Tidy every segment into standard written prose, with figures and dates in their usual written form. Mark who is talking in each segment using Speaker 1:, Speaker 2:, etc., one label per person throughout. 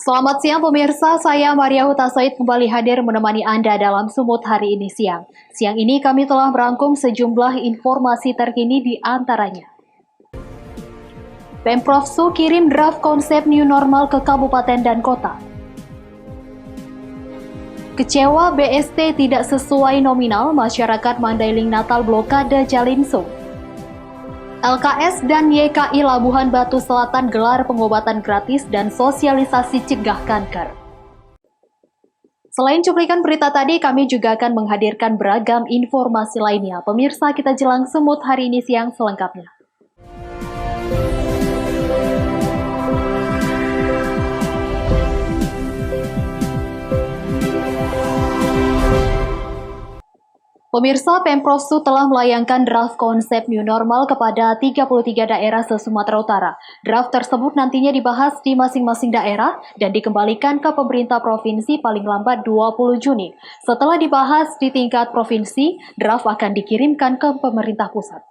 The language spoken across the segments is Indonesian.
Speaker 1: Selamat siang pemirsa, saya Maria Huta Said kembali hadir menemani Anda dalam Sumut hari ini siang. Siang ini kami telah merangkum sejumlah informasi terkini di antaranya. Pemprov Su kirim draft konsep new normal ke kabupaten dan kota. Kecewa BST tidak sesuai nominal, masyarakat Mandailing Natal blokade Jalimsung. LKS dan YKI Labuhan Batu Selatan gelar pengobatan gratis dan sosialisasi cegah kanker. Selain cuplikan berita tadi, kami juga akan menghadirkan beragam informasi lainnya. Pemirsa, kita jelang Sumut hari ini siang selengkapnya. Pemirsa, Pemprov Su telah melayangkan draft konsep new normal kepada 33 daerah se-Sumatera Utara. Draft tersebut nantinya dibahas di masing-masing daerah dan dikembalikan ke pemerintah provinsi paling lambat 20 Juni. Setelah dibahas di tingkat provinsi, draft akan dikirimkan ke pemerintah pusat.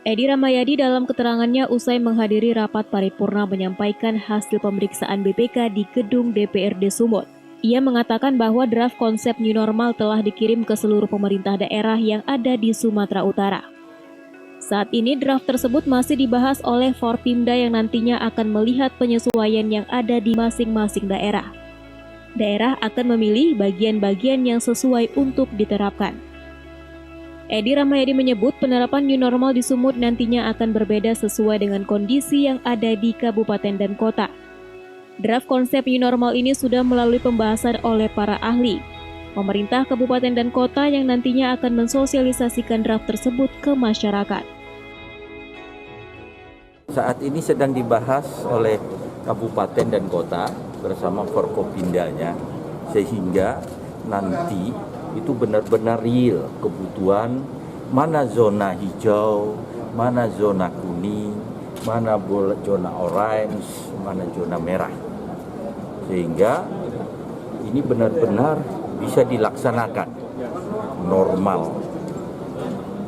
Speaker 2: Edi Rahmayadi dalam keterangannya usai menghadiri rapat paripurna menyampaikan hasil pemeriksaan BPK di gedung DPRD Sumut. Ia mengatakan bahwa draft konsep new normal telah dikirim ke seluruh pemerintah daerah yang ada di Sumatera Utara. Saat ini draft tersebut masih dibahas oleh Forpimda yang nantinya akan melihat penyesuaian yang ada di masing-masing daerah. Daerah akan memilih bagian-bagian yang sesuai untuk diterapkan. Edi Rahmayadi menyebut penerapan new normal di Sumut nantinya akan berbeda sesuai dengan kondisi yang ada di kabupaten dan kota. Draft konsep new normal ini sudah melalui pembahasan oleh para ahli, pemerintah kabupaten dan kota yang nantinya akan mensosialisasikan draft tersebut ke masyarakat.
Speaker 3: Saat ini sedang dibahas oleh kabupaten dan kota bersama Forkopimdanya, sehingga nanti itu benar-benar real kebutuhan mana zona hijau, mana zona kuning, mana zona orange, mana zona merah. Sehingga ini benar-benar bisa dilaksanakan normal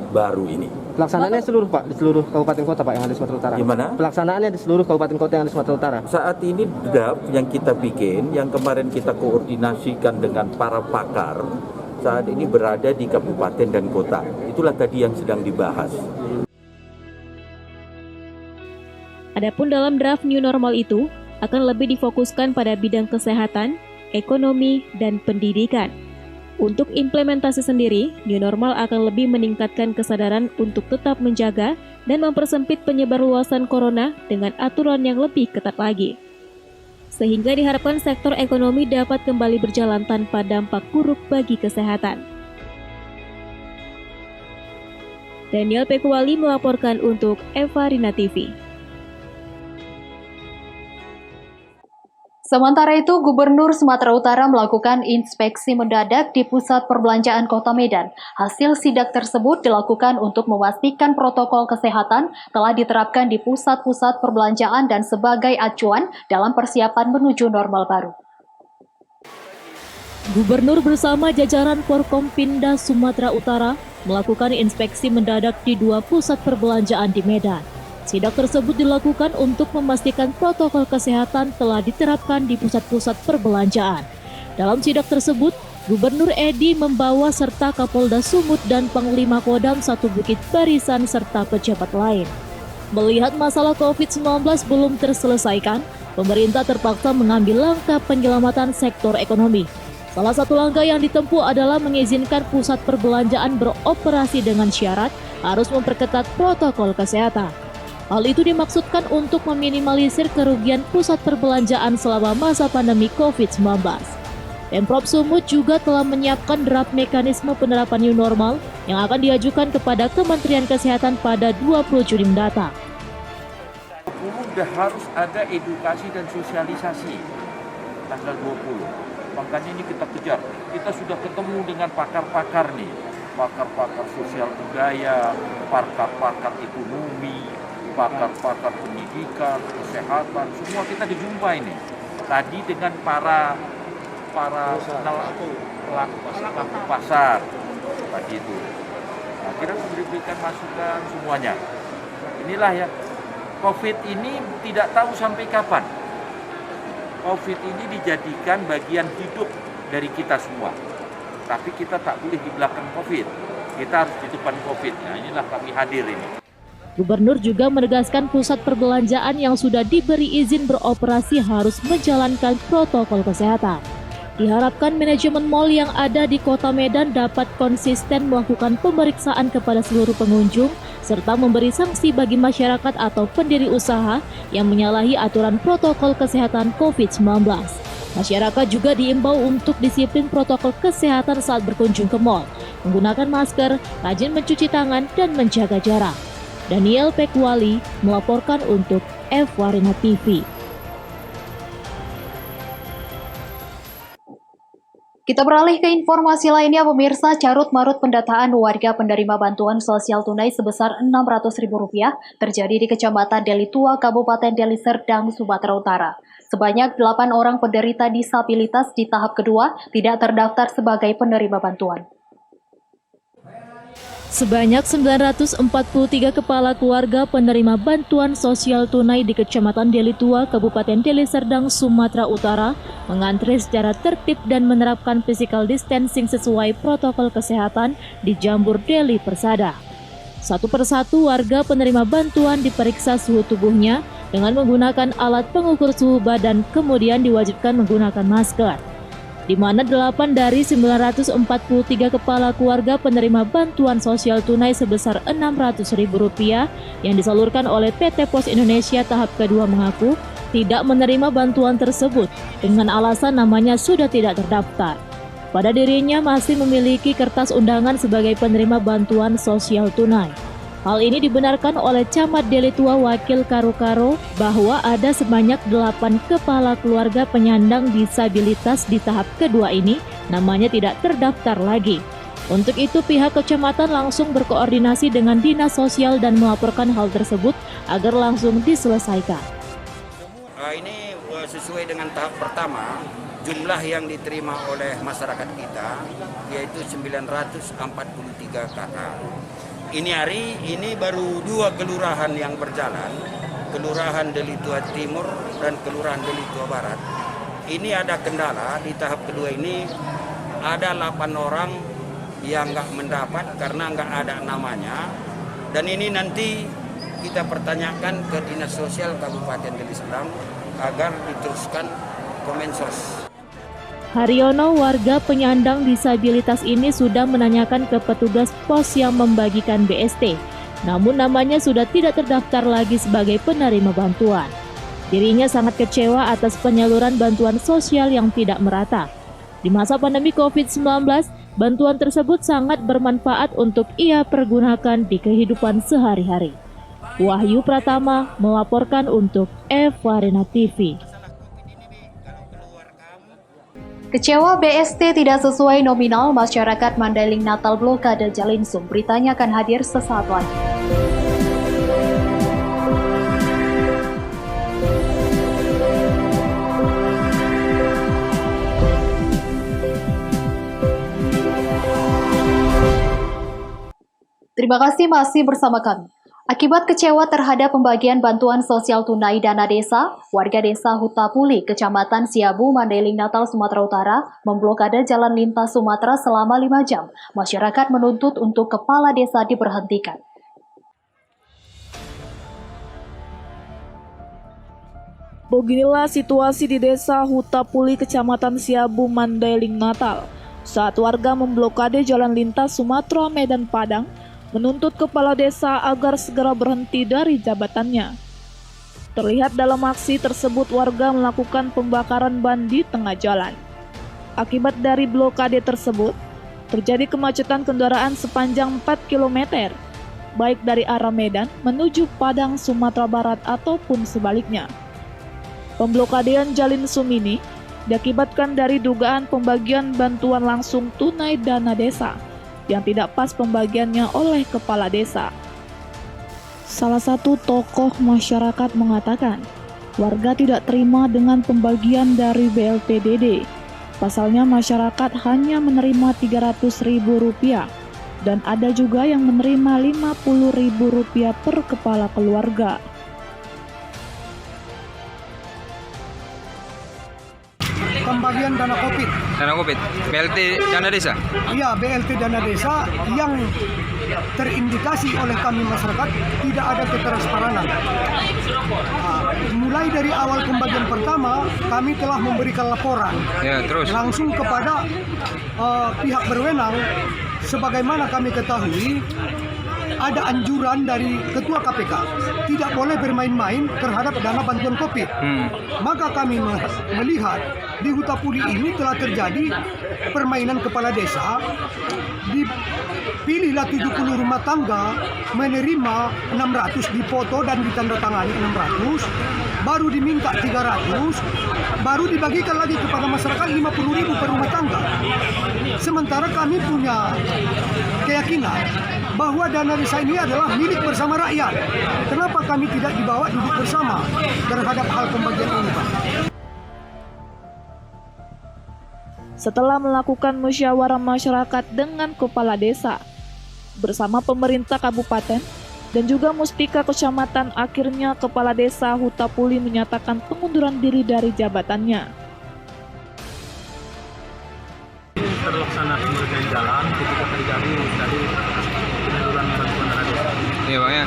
Speaker 3: baru ini.
Speaker 4: Pelaksanaannya seluruh Pak, di seluruh kabupaten kota Pak yang ada di Sumatera Utara.
Speaker 3: Gimana?
Speaker 4: Pelaksananya di seluruh kabupaten kota yang ada di Sumatera Utara.
Speaker 3: Saat ini draft yang kita bikin, yang kemarin kita koordinasikan dengan para pakar, saat ini berada di kabupaten dan kota. Itulah tadi yang sedang dibahas.
Speaker 2: Adapun dalam draft new normal itu akan lebih difokuskan pada bidang kesehatan, ekonomi, dan pendidikan. Untuk implementasi sendiri, new normal akan lebih meningkatkan kesadaran untuk tetap menjaga dan mempersempit penyebarluasan corona dengan aturan yang lebih ketat lagi. Sehingga diharapkan sektor ekonomi dapat kembali berjalan tanpa dampak buruk bagi kesehatan. Daniel Pekuali melaporkan untuk Eva Rina TV.
Speaker 1: Sementara itu, Gubernur Sumatera Utara melakukan inspeksi mendadak di pusat perbelanjaan Kota Medan. Hasil sidak tersebut dilakukan untuk memastikan protokol kesehatan telah diterapkan di pusat-pusat perbelanjaan dan sebagai acuan dalam persiapan menuju normal baru.
Speaker 2: Gubernur bersama jajaran Forkompimda Sumatera Utara melakukan inspeksi mendadak di 2 pusat perbelanjaan di Medan. Sidak tersebut dilakukan untuk memastikan protokol kesehatan telah diterapkan di pusat-pusat perbelanjaan. Dalam sidak tersebut, Gubernur Edi membawa serta Kapolda Sumut dan Panglima Kodam 1 Bukit Barisan serta pejabat lain. Melihat masalah COVID-19 belum terselesaikan, pemerintah terpaksa mengambil langkah penyelamatan sektor ekonomi. Salah satu langkah yang ditempuh adalah mengizinkan pusat perbelanjaan beroperasi dengan syarat harus memperketat protokol kesehatan. Hal itu dimaksudkan untuk meminimalisir kerugian pusat perbelanjaan selama masa pandemi COVID-19. Pemprov Sumut juga telah menyiapkan draft mekanisme penerapan new normal yang akan diajukan kepada Kementerian Kesehatan pada 20 Juni mendatang.
Speaker 5: Sudah harus ada edukasi dan sosialisasi tanggal 20. Makanya ini kita kejar. Kita sudah ketemu dengan pakar-pakar nih. Pakar-pakar sosial budaya, pakar-pakar ekonomi, pakar-pakar pendidikan, kesehatan, semua kita dijumpa ini. Tadi dengan para pelaku pasar tadi itu. Nah, kita berikan masukan semuanya. Inilah ya COVID ini tidak tahu sampai kapan. COVID ini dijadikan bagian hidup dari kita semua. Tapi kita tak boleh di belakang COVID. Kita harus di depan COVID. Nah, inilah kami hadir ini.
Speaker 2: Gubernur juga menegaskan pusat perbelanjaan yang sudah diberi izin beroperasi harus menjalankan protokol kesehatan. Diharapkan manajemen mal yang ada di Kota Medan dapat konsisten melakukan pemeriksaan kepada seluruh pengunjung serta memberi sanksi bagi masyarakat atau pendiri usaha yang menyalahi aturan protokol kesehatan COVID-19. Masyarakat juga diimbau untuk disiplin protokol kesehatan saat berkunjung ke mal, menggunakan masker, rajin mencuci tangan, dan menjaga jarak. Daniel Pekwali melaporkan untuk F-Warina TV.
Speaker 1: Kita beralih ke informasi lainnya, pemirsa. Carut-marut pendataan warga penerima bantuan sosial tunai sebesar Rp600.000 terjadi di Kecamatan Deli Tua, Kabupaten Deli Serdang, Sumatera Utara. Sebanyak 8 orang penderita disabilitas di tahap kedua tidak terdaftar sebagai penerima bantuan.
Speaker 2: Sebanyak 943 kepala keluarga penerima bantuan sosial tunai di Kecamatan Deli Tua, Kabupaten Deli Serdang, Sumatera Utara mengantre secara tertib dan menerapkan physical distancing sesuai protokol kesehatan di Jambur Deli Persada. Satu persatu warga penerima bantuan diperiksa suhu tubuhnya dengan menggunakan alat pengukur suhu badan, kemudian diwajibkan menggunakan masker. Di mana 8 dari 943 kepala keluarga penerima bantuan sosial tunai sebesar Rp600.000 yang disalurkan oleh PT Pos Indonesia tahap kedua mengaku tidak menerima bantuan tersebut dengan alasan namanya sudah tidak terdaftar. Pada dirinya masih memiliki kertas undangan sebagai penerima bantuan sosial tunai. Hal ini dibenarkan oleh Camat Deli Tua Wakil Karo bahwa ada sebanyak 8 kepala keluarga penyandang disabilitas di tahap kedua ini namanya tidak terdaftar lagi. Untuk itu pihak kecamatan langsung berkoordinasi dengan Dinas Sosial dan melaporkan hal tersebut agar langsung diselesaikan.
Speaker 6: Ini sesuai dengan tahap pertama, jumlah yang diterima oleh masyarakat kita yaitu 943 kakak. Ini hari ini baru 2 kelurahan yang berjalan, Kelurahan Deli Tua Timur dan Kelurahan Deli Tua Barat. Ini ada kendala di tahap kedua ini, ada 8 orang yang nggak mendapat karena nggak ada namanya. Dan ini nanti kita pertanyakan ke Dinas Sosial Kabupaten Deli Serdang agar diteruskan Kemensos.
Speaker 2: Haryono, warga penyandang disabilitas ini sudah menanyakan ke petugas pos yang membagikan BST, namun namanya sudah tidak terdaftar lagi sebagai penerima bantuan. Dirinya sangat kecewa atas penyaluran bantuan sosial yang tidak merata. Di masa pandemi COVID-19, bantuan tersebut sangat bermanfaat untuk ia pergunakan di kehidupan sehari-hari. Wahyu Pratama melaporkan untuk F-Warina TV.
Speaker 1: Kecewa BST tidak sesuai nominal, masyarakat Mandailing Natal blokade Jalinsum. Beritanya akan hadir sesaat lagi. Terima kasih masih bersama kami. Akibat kecewa terhadap pembagian bantuan sosial tunai dana desa, warga desa Hutapuli, Kecamatan Siabu, Mandailing Natal, Sumatera Utara, memblokade jalan lintas Sumatera selama 5 jam. Masyarakat menuntut untuk kepala desa diberhentikan.
Speaker 7: Beginilah situasi di desa Hutapuli, Kecamatan Siabu, Mandailing Natal, saat warga memblokade jalan lintas Sumatera Medan Padang, menuntut kepala desa agar segera berhenti dari jabatannya. Terlihat dalam aksi tersebut warga melakukan pembakaran ban di tengah jalan. Akibat dari blokade tersebut, terjadi kemacetan kendaraan sepanjang 4 km, baik dari arah Medan menuju Padang, Sumatera Barat ataupun sebaliknya. Pemblokadean Jalinsum ini diakibatkan dari dugaan pembagian bantuan langsung tunai dana desa yang tidak pas pembagiannya oleh kepala desa. Salah satu tokoh masyarakat mengatakan, warga tidak terima dengan pembagian dari BLTDD. Pasalnya masyarakat hanya menerima Rp300.000 dan ada juga yang menerima Rp50.000 per kepala keluarga.
Speaker 8: pembagian dana COVID.
Speaker 9: Dana COVID, BLT dana desa.
Speaker 8: Iya, BLT dana desa yang terindikasi oleh kami masyarakat tidak ada keterasparanan. Mulai dari awal pembagian pertama, kami telah memberikan laporan
Speaker 9: Terus
Speaker 8: langsung kepada pihak berwenang. Sebagaimana kami ketahui, ada anjuran dari Ketua KPK tidak boleh bermain-main terhadap dana bantuan COVID. Maka kami melihat di Hutapuli ini telah terjadi permainan kepala desa. Dipilihlah 70 rumah tangga menerima 600, dipoto dan ditandatangani 600, baru diminta 300, baru dibagikan lagi kepada masyarakat 50.000 per rumah tangga. Sementara kami punya keyakinan bahwa dana desa ini adalah milik bersama rakyat. Kenapa kami tidak dibawa duduk bersama terhadap hal pembagian ini, Pak?
Speaker 7: Setelah melakukan musyawarah masyarakat dengan kepala desa, bersama pemerintah kabupaten dan juga muspika kecamatan, akhirnya kepala desa Hutapuli menyatakan pengunduran diri dari jabatannya.
Speaker 4: Terlaksana pembagian jalan ketika terjadi dari penyaluran bantuan dana desa.
Speaker 9: Iya bang ya.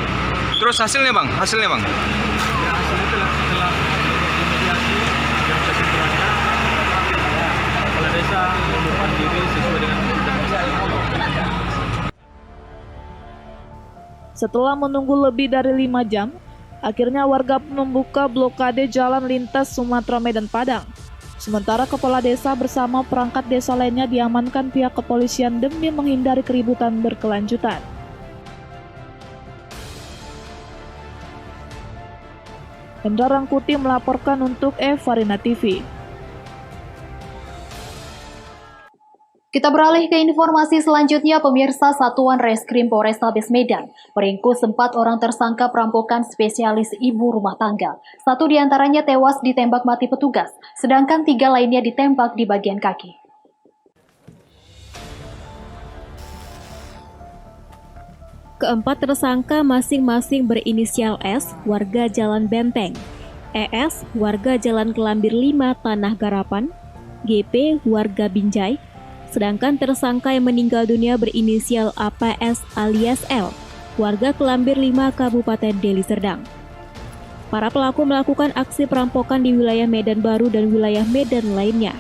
Speaker 9: Terus hasilnya bang?
Speaker 4: Ya, hasilnya setelah mediasi dan kesimpulannya kepala desa mengundurkan diri sesuai dengan undang-undang.
Speaker 7: Setelah menunggu lebih dari 5 jam, akhirnya warga membuka blokade jalan lintas Sumatera Medan Padang. Sementara kepala desa bersama perangkat desa lainnya diamankan pihak kepolisian demi menghindari keributan berkelanjutan. Hendra Rangkuti melaporkan untuk Evarina TV.
Speaker 1: Kita beralih ke informasi selanjutnya, pemirsa. Satuan Reskrim Polrestabes Medan meringkus 4 orang tersangka perampokan spesialis ibu rumah tangga. 1 diantaranya tewas ditembak mati petugas, sedangkan 3 lainnya ditembak di bagian kaki.
Speaker 2: Keempat tersangka masing-masing berinisial S, warga Jalan Benteng, ES, warga Jalan Kelambir 5, Tanah Garapan, GP, warga Binjai, sedangkan tersangka yang meninggal dunia berinisial APS alias L, warga Kelambir 5, Kabupaten Deli Serdang. Para pelaku melakukan aksi perampokan di wilayah Medan Baru dan wilayah Medan lainnya.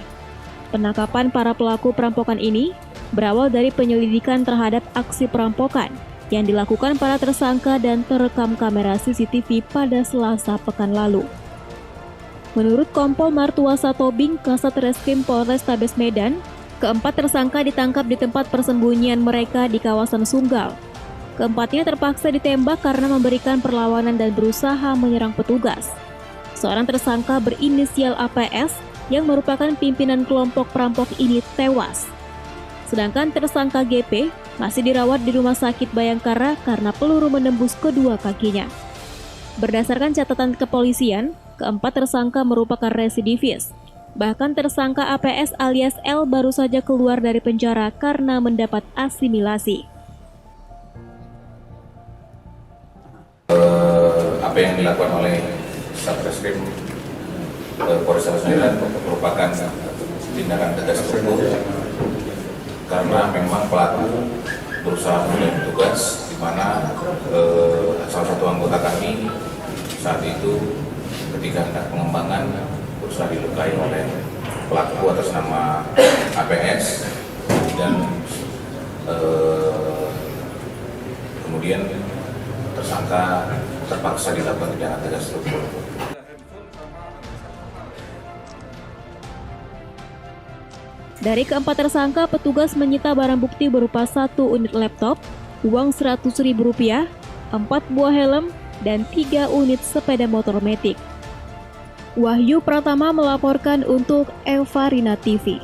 Speaker 2: Penangkapan para pelaku perampokan ini berawal dari penyelidikan terhadap aksi perampokan yang dilakukan para tersangka dan terekam kamera CCTV pada Selasa pekan lalu. Menurut Kompol Martuasa Tobing, Kasat Reskrim Polrestabes Medan, keempat tersangka ditangkap di tempat persembunyian mereka di kawasan Sunggal. Keempatnya terpaksa ditembak karena memberikan perlawanan dan berusaha menyerang petugas. Seorang tersangka berinisial APS yang merupakan pimpinan kelompok perampok ini tewas. Sedangkan tersangka GP masih dirawat di Rumah Sakit Bayangkara karena peluru menembus kedua kakinya. Berdasarkan catatan kepolisian, keempat tersangka merupakan residivis. Bahkan tersangka APS alias L baru saja keluar dari penjara karena mendapat asimilasi.
Speaker 10: Apa yang dilakukan oleh Satreskrim Polrestabes Medan merupakan tindakan tegas tersebut karena memang pelaku berusaha menyerang petugas, di mana salah satu anggota kami saat itu ketika hendak pengembangan berusaha dilukai oleh pelaku atas nama APS dan kemudian tersangka terpaksa dilakukan tindakan tegas tersebut.
Speaker 2: Dari keempat tersangka, petugas menyita barang bukti berupa 1 unit laptop, uang Rp100.000, 4 buah helm, dan 3 unit sepeda motor metik. Wahyu Pratama melaporkan untuk Evarina TV.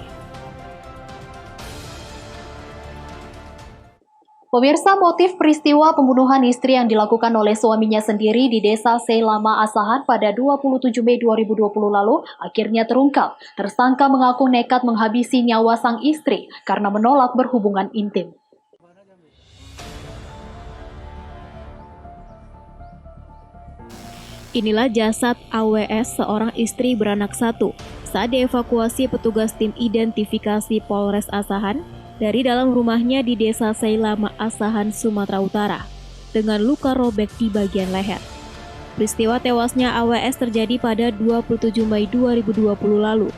Speaker 1: Pemirsa, motif peristiwa pembunuhan istri yang dilakukan oleh suaminya sendiri di Desa Seilama Asahan pada 27 Mei 2020 lalu akhirnya terungkap. Tersangka mengaku nekat menghabisi nyawa sang istri karena menolak berhubungan intim.
Speaker 2: Inilah jasad AWS, seorang istri beranak 1, saat dievakuasi petugas tim identifikasi Polres Asahan dari dalam rumahnya di Desa Seilama, Asahan, Sumatera Utara, dengan luka robek di bagian leher. Peristiwa tewasnya AWS terjadi pada 27 Mei 2020 lalu.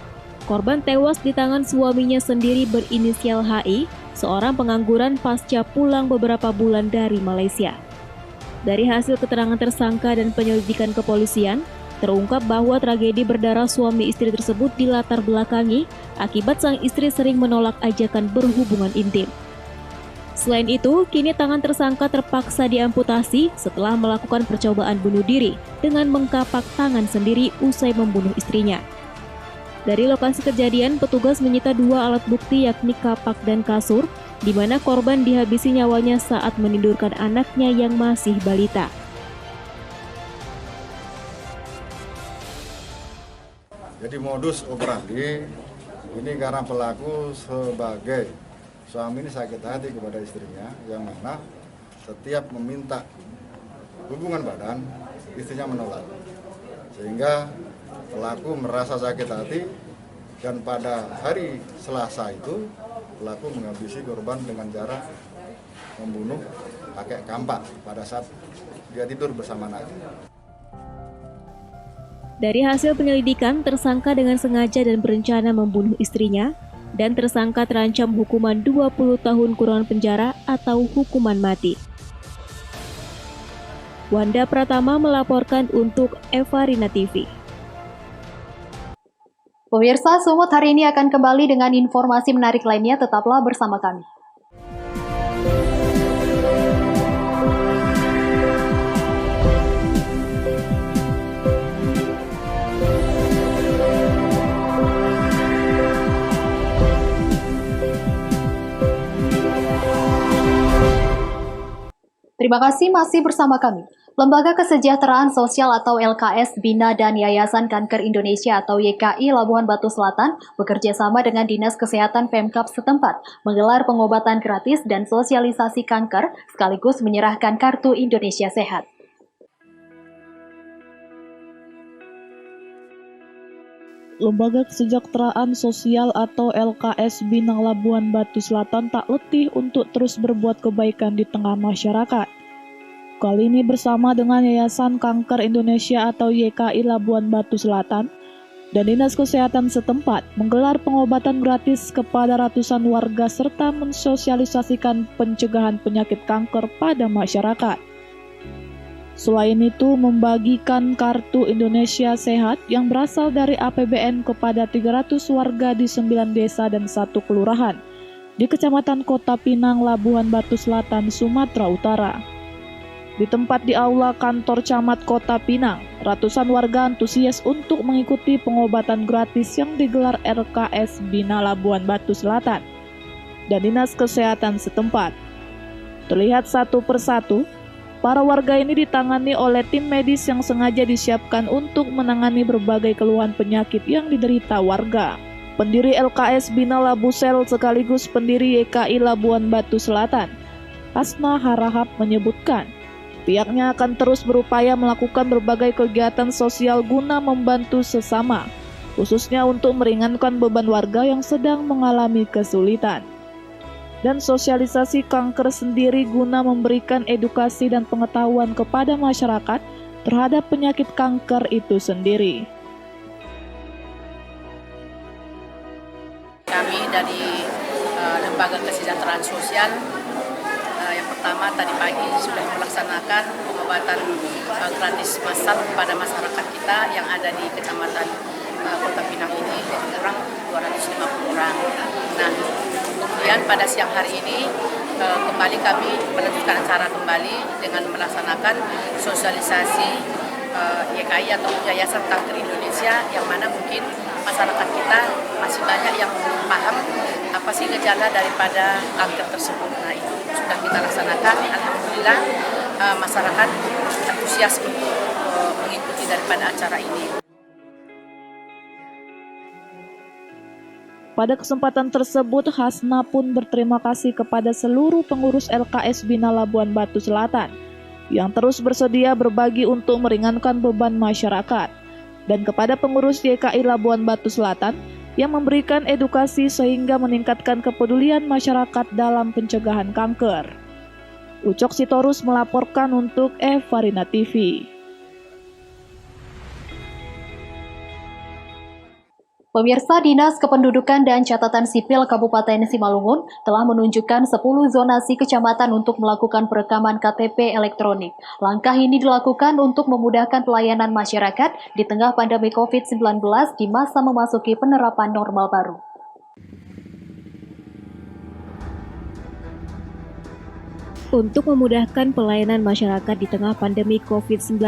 Speaker 2: Korban tewas di tangan suaminya sendiri berinisial HI, seorang pengangguran pasca pulang beberapa bulan dari Malaysia. Dari hasil keterangan tersangka dan penyelidikan kepolisian, terungkap bahwa tragedi berdarah suami istri tersebut dilatar belakangi akibat sang istri sering menolak ajakan berhubungan intim. Selain itu, kini tangan tersangka terpaksa diamputasi setelah melakukan percobaan bunuh diri dengan mengkapak tangan sendiri usai membunuh istrinya. Dari lokasi kejadian, petugas menyita 2 alat bukti yakni kapak dan kasur, di mana korban dihabisi nyawanya saat menidurkan anaknya yang masih balita.
Speaker 11: Jadi modus operandi ini karena pelaku sebagai suami ini sakit hati kepada istrinya, yang mana setiap meminta hubungan badan, istrinya menolak. Sehingga pelaku merasa sakit hati dan pada hari Selasa itu pelaku menghabisi korban dengan cara membunuh pakai kampak pada saat dia tidur bersama anaknya.
Speaker 2: Dari hasil penyelidikan, tersangka dengan sengaja dan berencana membunuh istrinya, dan tersangka terancam hukuman 20 tahun kurungan penjara atau hukuman mati. Wanda Pratama melaporkan untuk Evarina TV.
Speaker 1: Pemirsa, Sumut hari ini akan kembali dengan informasi menarik lainnya. Tetaplah bersama kami. Terima kasih masih bersama kami. Lembaga Kesejahteraan Sosial atau LKS Bina dan Yayasan Kanker Indonesia atau YKI Labuhan Batu Selatan bekerja sama dengan Dinas Kesehatan Pemkab setempat menggelar pengobatan gratis dan sosialisasi kanker sekaligus menyerahkan kartu Indonesia Sehat.
Speaker 7: Lembaga Kesejahteraan Sosial atau LKS Bina Labuhan Batu Selatan tak letih untuk terus berbuat kebaikan di tengah masyarakat. Kali ini bersama dengan Yayasan Kanker Indonesia atau YKI Labuhan Batu Selatan dan Dinas Kesehatan setempat menggelar pengobatan gratis kepada ratusan warga serta mensosialisasikan pencegahan penyakit kanker pada masyarakat. Selain itu, membagikan kartu Indonesia Sehat yang berasal dari APBN kepada 300 warga di 9 desa dan 1 kelurahan di Kecamatan Kota Pinang, Labuhan Batu Selatan, Sumatera Utara. Di tempat di aula kantor Camat Kota Pinang, ratusan warga antusias untuk mengikuti pengobatan gratis yang digelar LKS Bina Labuhan Batu Selatan dan Dinas Kesehatan setempat. Terlihat satu persatu, para warga ini ditangani oleh tim medis yang sengaja disiapkan untuk menangani berbagai keluhan penyakit yang diderita warga. Pendiri LKS Bina Labusel sekaligus pendiri YKI Labuhan Batu Selatan, Hasna Harahap menyebutkan, pihaknya akan terus berupaya melakukan berbagai kegiatan sosial guna membantu sesama, khususnya untuk meringankan beban warga yang sedang mengalami kesulitan. Dan sosialisasi kanker sendiri guna memberikan edukasi dan pengetahuan kepada masyarakat terhadap penyakit kanker itu sendiri.
Speaker 12: Kami dari Lembaga Kesejahteraan Sosial yang pertama tadi pagi sudah melaksanakan pengobatan gratis massal kepada masyarakat kita yang ada di Kecamatan Kota Pinang ini, jadi kurang 250 orang. Nah, kemudian pada siang hari ini kembali kami melanjutkan acara kembali dengan melaksanakan sosialisasi YKI atau Yayasan Kanker Indonesia, yang mana mungkin masyarakat kita masih banyak yang belum paham apa sih gejala daripada kanker tersebut. Nah, itu sudah kita laksanakan. Alhamdulillah masyarakat antusias untuk mengikuti daripada acara ini.
Speaker 7: Pada kesempatan tersebut, Hasna pun berterima kasih kepada seluruh pengurus LKS Bina Labuhan Batu Selatan yang terus bersedia berbagi untuk meringankan beban masyarakat. dan kepada pengurus YKI Labuan Batu Selatan yang memberikan edukasi sehingga meningkatkan kepedulian masyarakat dalam pencegahan kanker. Ucok Sitorus melaporkan untuk Evarina TV.
Speaker 1: Pemirsa, Dinas Kependudukan dan Catatan Sipil Kabupaten Simalungun telah menunjukkan 10 zonasi kecamatan untuk melakukan perekaman KTP elektronik. Langkah ini dilakukan untuk memudahkan pelayanan masyarakat di tengah pandemi COVID-19 di masa memasuki penerapan normal baru.
Speaker 2: Untuk memudahkan pelayanan masyarakat di tengah pandemi COVID-19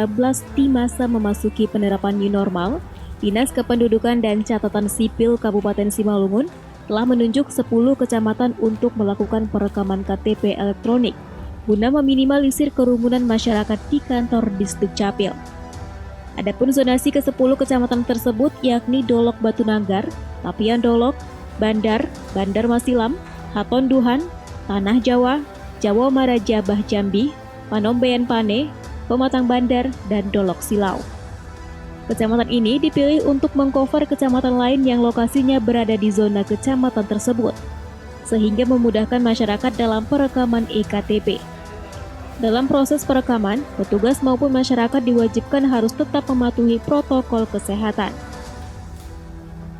Speaker 2: di masa memasuki penerapan new normal, Dinas Kependudukan dan Catatan Sipil Kabupaten Simalungun telah menunjuk 10 kecamatan untuk melakukan perekaman KTP elektronik guna meminimalisir kerumunan masyarakat di kantor Disdukcapil. Adapun zonasi ke-10 kecamatan tersebut yakni Dolok Batu Nanggar, Tapian Dolok, Bandar, Bandar Masilam, Haton Duhan, Tanah Jawa, Jawa Maraja Bah Jambi, Panombean Pane, Pematang Bandar, dan Dolok Silau. Kecamatan ini dipilih untuk mengcover kecamatan lain yang lokasinya berada di zona kecamatan tersebut, sehingga memudahkan masyarakat dalam perekaman eKTP. Dalam proses perekaman, petugas maupun masyarakat diwajibkan harus tetap mematuhi protokol kesehatan.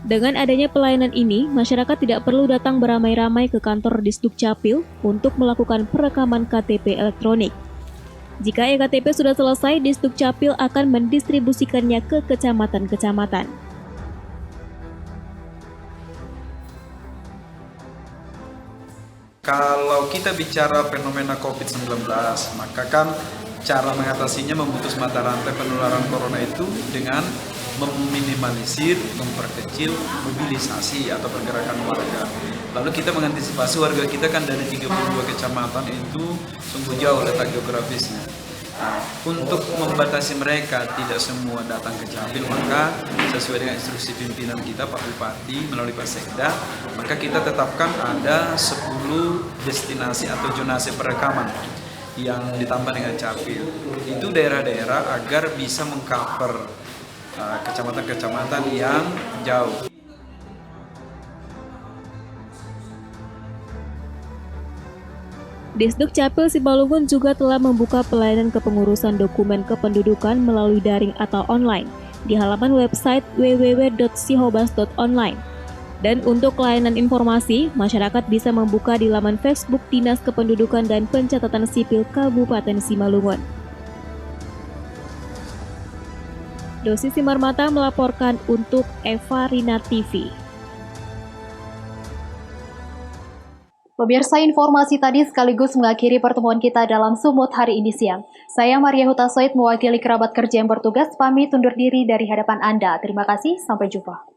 Speaker 2: Dengan adanya pelayanan ini, masyarakat tidak perlu datang beramai-ramai ke kantor Disdukcapil untuk melakukan perekaman KTP elektronik. Jika eKTP sudah selesai, Disdukcapil akan mendistribusikannya ke kecamatan-kecamatan.
Speaker 13: Kalau kita bicara fenomena COVID-19, maka kan cara mengatasinya memutus mata rantai penularan corona itu dengan meminimalisir, memperkecil mobilisasi atau pergerakan warga. Lalu kita mengantisipasi warga kita kan dari 32 kecamatan itu sungguh jauh letak geografisnya. Nah, untuk membatasi mereka tidak semua datang ke Capil, maka sesuai dengan instruksi pimpinan kita Pak Bupati melalui Pak Sekda, maka kita tetapkan ada 10 destinasi atau zonasi perekaman yang ditambah dengan Capil. Itu daerah-daerah agar bisa mengcover kecamatan-kecamatan yang jauh.
Speaker 2: Disdukcapil Simalungun juga telah membuka pelayanan kepengurusan dokumen kependudukan melalui daring atau online di halaman website www.sihobas.online. Dan untuk layanan informasi, masyarakat bisa membuka di laman Facebook Dinas Kependudukan dan Pencatatan Sipil Kabupaten Simalungun. Dosi Simarmata melaporkan untuk Evarina TV.
Speaker 1: Pemirsa, informasi tadi sekaligus mengakhiri pertemuan kita dalam Sumut hari ini siang. Saya Maria Hutasoid mewakili kerabat kerja yang bertugas pamit undur diri dari hadapan Anda. Terima kasih, sampai jumpa.